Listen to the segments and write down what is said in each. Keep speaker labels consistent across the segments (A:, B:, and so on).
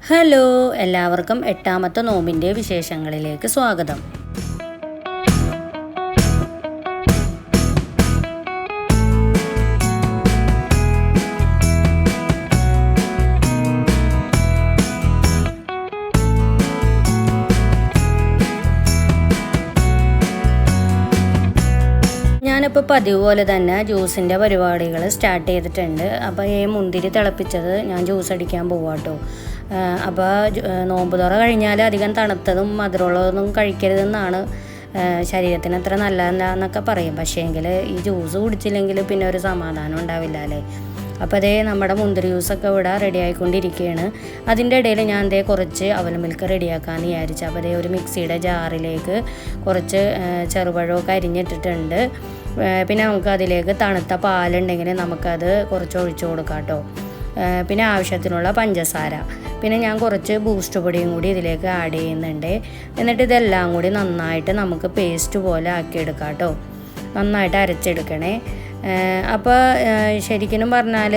A: Hello, എല്ലാവർക്കും എട്ടാമത്തെ നോമ്പിൻ്റെ വിശേഷങ്ങളിലേക്ക് സ്വാഗതം. ഞാനിപ്പോൾ പതിവ് പോലെ തന്നെ ജ്യൂസിൻ്റെ പരിപാടികൾ സ്റ്റാർട്ട് ചെയ്തിട്ടുണ്ട്. അപ്പോൾ ഈ മുന്തിരി തിളപ്പിച്ചത് ഞാൻ ജ്യൂസ് അടിക്കാൻ പോവാട്ടോ. അപ്പോൾ നോമ്പ് തുറ കഴിഞ്ഞാൽ അധികം തണുത്തതും മധുരമുള്ളതൊന്നും കഴിക്കരുതെന്നാണ്, ശരീരത്തിന് അത്ര നല്ലതല്ല എന്നൊക്കെ പറയും. പക്ഷേങ്കിൽ ഈ ജ്യൂസ് കുടിച്ചില്ലെങ്കിൽ പിന്നെ ഒരു സമാധാനം ഉണ്ടാവില്ല അല്ലേ. അപ്പോൾ അതേ നമ്മുടെ മുന്തിരി ജ്യൂസൊക്കെ ഇവിടെ റെഡി ആയിക്കൊണ്ടിരിക്കുകയാണ്. അതിൻ്റെ ഇടയിൽ ഞാൻ കുറച്ച് അവൽ മിൽക്ക് റെഡിയാക്കാമെന്ന് വിചാരിച്ചു. അപ്പോൾ അതേ ഒരു മിക്സിയുടെ ജാറിലേക്ക് കുറച്ച് ചെറുപഴമൊക്കെ അരിഞ്ഞിട്ടിട്ടുണ്ട്. പിന്നെ നമുക്ക് അതിലേക്ക് തണുത്ത പാലുണ്ടെങ്കിൽ നമുക്കത് കുറച്ച് ഒഴിച്ചു കൊടുക്കാം കേട്ടോ. പിന്നെ ആവശ്യത്തിനുള്ള പഞ്ചസാര, പിന്നെ ഞാൻ കുറച്ച് ബൂസ്റ്റ് പൊടിയും കൂടി ഇതിലേക്ക് ആഡ് ചെയ്യുന്നുണ്ട്. എന്നിട്ട് ഇതെല്ലാം കൂടി നന്നായിട്ട് നമുക്ക് പേസ്റ്റ് പോലെ ആക്കിയെടുക്കാം കേട്ടോ. നന്നായിട്ട് അരച്ചെടുക്കണേ. അപ്പോൾ ശരിക്കും പറഞ്ഞാൽ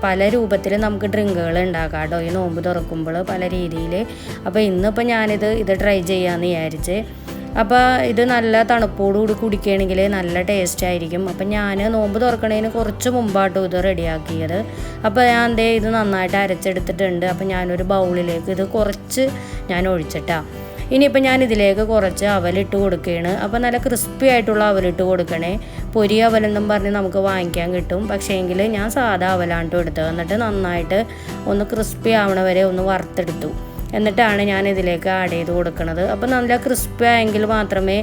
A: പല രൂപത്തിൽ നമുക്ക് ഡ്രിങ്കുകൾ ഉണ്ടാക്കാം കേട്ടോ ഈ നോമ്പ് തുറക്കുമ്പോൾ, പല രീതിയിൽ. അപ്പോൾ ഇന്നിപ്പോൾ ഇത് ട്രൈ ചെയ്യാമെന്ന് വിചാരിച്ച്. അപ്പോൾ ഇത് നല്ല തണുപ്പോടുകൂടി കുടിക്കുകയാണെങ്കിൽ നല്ല ടേസ്റ്റ് ആയിരിക്കും. അപ്പം ഞാൻ നോമ്പ് തുറക്കണതിന് കുറച്ച് മുമ്പാട്ടോ ഇത് റെഡിയാക്കിയത്. അപ്പോൾ ഞാൻ ഇത് നന്നായിട്ട് അരച്ചെടുത്തിട്ടുണ്ട്. അപ്പോൾ ഞാനൊരു ബൗളിലേക്ക് ഇത് കുറച്ച് ഞാൻ ഒഴിച്ചിട്ടാണ്. ഇനിയിപ്പോൾ ഞാൻ ഇതിലേക്ക് കുറച്ച് അവലിട്ട് കൊടുക്കുകയാണ്. അപ്പോൾ നല്ല ക്രിസ്പി ആയിട്ടുള്ള അവലിട്ട് കൊടുക്കണേ. പൊരി അവലെന്നും പറഞ്ഞ് നമുക്ക് വാങ്ങിക്കാൻ കിട്ടും. പക്ഷേ എങ്കിൽ ഞാൻ സാധാ അവലാണ് എടുത്തത്. എന്നിട്ട് നന്നായിട്ട് ഒന്ന് ക്രിസ്പി ആവണ വരെ ഒന്ന് വറുത്തെടുത്തു. എന്നിട്ടാണ് ഞാൻ ഇതിലേക്ക് ആഡ് ചെയ്ത് കൊടുക്കുന്നത്. അപ്പോൾ നല്ല ക്രിസ്പി ആയെങ്കിൽ മാത്രമേ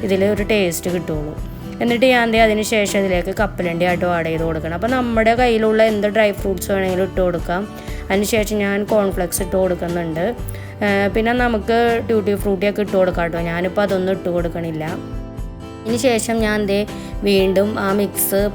A: ഇതിൽ ഒരു ടേസ്റ്റ് കിട്ടുള്ളൂ. എന്നിട്ട് ഞാൻ അതിന് ശേഷം ഇതിലേക്ക് കപ്പലണ്ടി ആട്ടോ ആഡ് ചെയ്ത് കൊടുക്കണം. അപ്പോൾ നമ്മുടെ കയ്യിലുള്ള എന്ത് ഡ്രൈ ഫ്രൂട്ട്സ് വേണമെങ്കിലും ഇട്ട് കൊടുക്കാം. അതിനുശേഷം ഞാൻ കോൺഫ്ലെക്സ് ഇട്ട് കൊടുക്കുന്നുണ്ട്. പിന്നെ നമുക്ക് ട്യൂട്ടി ഫ്രൂട്ടിയൊക്കെ ഇട്ട് കൊടുക്കാം കേട്ടോ. ഞാനിപ്പോൾ അതൊന്നും ഇട്ട് കൊടുക്കണില്ല. ഇതിന് ശേഷം ഞാൻ വീണ്ടും ആ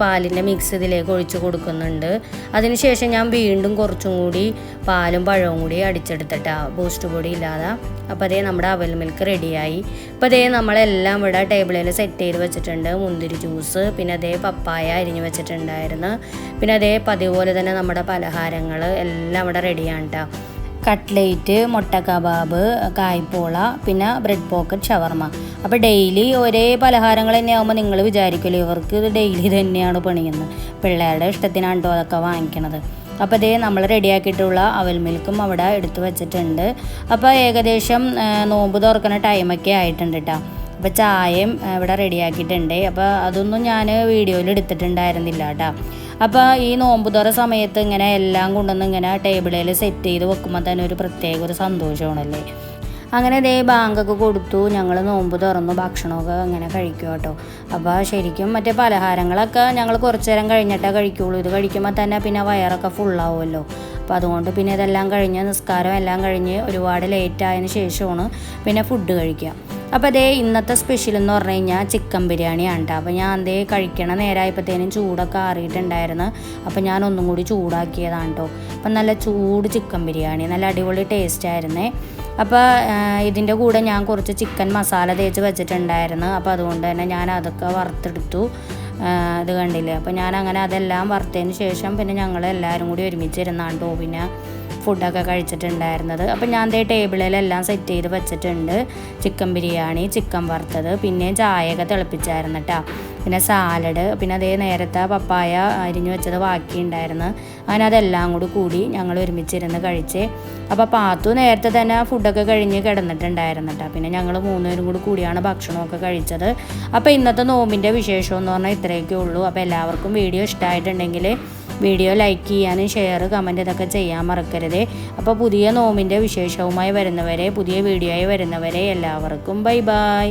A: പാലിൻ്റെ മിക്സ് ഇതിലേക്ക് ഒഴിച്ച് കൊടുക്കുന്നുണ്ട്. അതിനുശേഷം ഞാൻ വീണ്ടും കുറച്ചും കൂടി പാലും പഴവും കൂടി അടിച്ചെടുത്തിട്ടാണ്, ബൂസ്റ്റ് പൊടി ഇല്ലാതെ. അപ്പോൾ നമ്മുടെ അവൽ മിൽക്ക് റെഡിയായി. അപ്പോൾ നമ്മളെല്ലാം ഇവിടെ ടേബിളിൽ സെറ്റ് ചെയ്ത് വെച്ചിട്ടുണ്ട്. മുന്തിരി ജ്യൂസ്, പിന്നെ പപ്പായ അരിഞ്ഞ് വെച്ചിട്ടുണ്ടായിരുന്നു. പിന്നെ പതിവ് പോലെ തന്നെ നമ്മുടെ പലഹാരങ്ങൾ എല്ലാം ഇവിടെ റെഡിയാണ് കേട്ടോ. കട്ട്ലേറ്റ്, മുട്ട കബാബ്, കായ്പോള, പിന്നെ ബ്രെഡ് പോക്കറ്റ്, ഷവർമ. അപ്പോൾ ഡെയിലി ഒരേ പലഹാരങ്ങൾ തന്നെയാകുമ്പോൾ നിങ്ങൾ വിചാരിക്കുമല്ലോ ഇവർക്ക് ഇത് ഡെയിലി തന്നെയാണ് പണിയുന്നത്. പിള്ളേരുടെ ഇഷ്ടത്തിനാണ് കേട്ടോ അതൊക്കെ വാങ്ങിക്കണത്. അപ്പോൾ നമ്മൾ റെഡിയാക്കിയിട്ടുള്ള അവൽ മിൽക്കും അവിടെ എടുത്ത് വെച്ചിട്ടുണ്ട്. അപ്പോൾ ഏകദേശം നോമ്പ് തുറക്കുന്ന ടൈമൊക്കെ ആയിട്ടുണ്ട് കേട്ടോ. അപ്പോൾ ചായയും ഇവിടെ റെഡിയാക്കിയിട്ടുണ്ട്. അപ്പോൾ അതൊന്നും ഞാൻ വീഡിയോയിൽ എടുത്തിട്ടുണ്ടായിരുന്നില്ല കേട്ടോ. അപ്പോൾ ഈ നോമ്പ് തുറ സമയത്ത് ഇങ്ങനെ എല്ലാം കൊണ്ടുവന്ന് ഇങ്ങനെ ടേബിളിൽ സെറ്റ് ചെയ്ത് വെക്കുമ്പോൾ തന്നെ ഒരു പ്രത്യേക ഒരു സന്തോഷമാണല്ലേ. അങ്ങനെ ബാങ്കൊക്കെ കൊടുത്തു, ഞങ്ങൾ നോമ്പ് തുറന്നു, ഭക്ഷണമൊക്കെ അങ്ങനെ കഴിക്കും കേട്ടോ. അപ്പോൾ ശരിക്കും മറ്റേ പലഹാരങ്ങളൊക്കെ ഞങ്ങൾ കുറച്ച് നേരം കഴിഞ്ഞിട്ടേ കഴിക്കുകയുള്ളൂ. ഇത് കഴിക്കുമ്പോൾ തന്നെ പിന്നെ വയറൊക്കെ ഫുള്ളാവുമല്ലോ. അപ്പോൾ അതുകൊണ്ട് പിന്നെ ഇതെല്ലാം കഴിഞ്ഞ് നിസ്കാരം എല്ലാം കഴിഞ്ഞ് ഒരുപാട് ലേറ്റ് ആയതിന് ശേഷമാണ് പിന്നെ ഫുഡ് കഴിക്കുക. അപ്പോൾ ഇന്നത്തെ സ്പെഷ്യൽ എന്ന് പറഞ്ഞു കഴിഞ്ഞാൽ ചിക്കൻ ബിരിയാണിയാണ് കേട്ടോ. അപ്പോൾ ഞാൻ കഴിക്കണ നേരമായപ്പോഴത്തേനും ചൂടൊക്കെ ആറിയിട്ടുണ്ടായിരുന്നു. അപ്പോൾ ഞാൻ ഒന്നും കൂടി ചൂടാക്കിയതാണ് കേട്ടോ. അപ്പം നല്ല ചൂട് ചിക്കൻ ബിരിയാണി, നല്ല അടിപൊളി ടേസ്റ്റ് ആയിരുന്നേ. അപ്പോൾ ഇതിൻ്റെ കൂടെ ഞാൻ കുറച്ച് ചിക്കൻ മസാല തേച്ച് വെച്ചിട്ടുണ്ടായിരുന്നു. അപ്പോൾ അതുകൊണ്ട് തന്നെ ഞാൻ അതൊക്കെ വറുത്തെടുത്തു. ഇത് കണ്ടില്ലേ. അപ്പോൾ ഞാൻ അങ്ങനെ അതെല്ലാം വറുത്തതിന് ശേഷം പിന്നെ ഞങ്ങൾ എല്ലാവരും കൂടി ഒരുമിച്ചിരുന്നാണ് കേട്ടോ പിന്നെ ഫുഡൊക്കെ കഴിച്ചിട്ടുണ്ടായിരുന്നത്. അപ്പം ഞാൻ ടേബിളിലെല്ലാം സെറ്റ് ചെയ്ത് വെച്ചിട്ടുണ്ട്. ചിക്കൻ ബിരിയാണി, ചിക്കൻ വറുത്തത്, പിന്നെ ചായയൊക്കെ തിളപ്പിച്ചായിരുന്നു കേട്ടോ. പിന്നെ സാലഡ്, പിന്നെ നേരത്തെ പപ്പായ അരിഞ്ഞു വെച്ചത് ബാക്കിയുണ്ടായിരുന്നു. അങ്ങനെ അതെല്ലാം കൂടി ഞങ്ങൾ ഒരുമിച്ചിരുന്ന് കഴിച്ച്. അപ്പോൾ പാത്തു നേരത്തെ തന്നെ ഫുഡൊക്കെ കഴിഞ്ഞ് കിടന്നിട്ടുണ്ടായിരുന്നു കേട്ടോ. പിന്നെ ഞങ്ങൾ മൂന്നുപേരും കൂടിയാണ് ഭക്ഷണമൊക്കെ കഴിച്ചത്. അപ്പോൾ ഇന്നത്തെ നോമ്പിൻ്റെ വിശേഷം എന്ന് പറഞ്ഞാൽ ഇത്രയൊക്കെ ഉള്ളൂ. അപ്പോൾ എല്ലാവർക്കും വീഡിയോ ഇഷ്ടമായിട്ടുണ്ടെങ്കിൽ വീഡിയോ ലൈക്ക് ചെയ്യാനും ഷെയർ, കമൻറ്റ് ഇതൊക്കെ ചെയ്യാൻ മറക്കരുത്. അപ്പോൾ പുതിയ നോമ്പിൻ്റെ വിശേഷവുമായി വരുന്നവരെ, പുതിയ വീഡിയോയായി വരുന്നവരെ എല്ലാവർക്കും ബൈ ബൈ.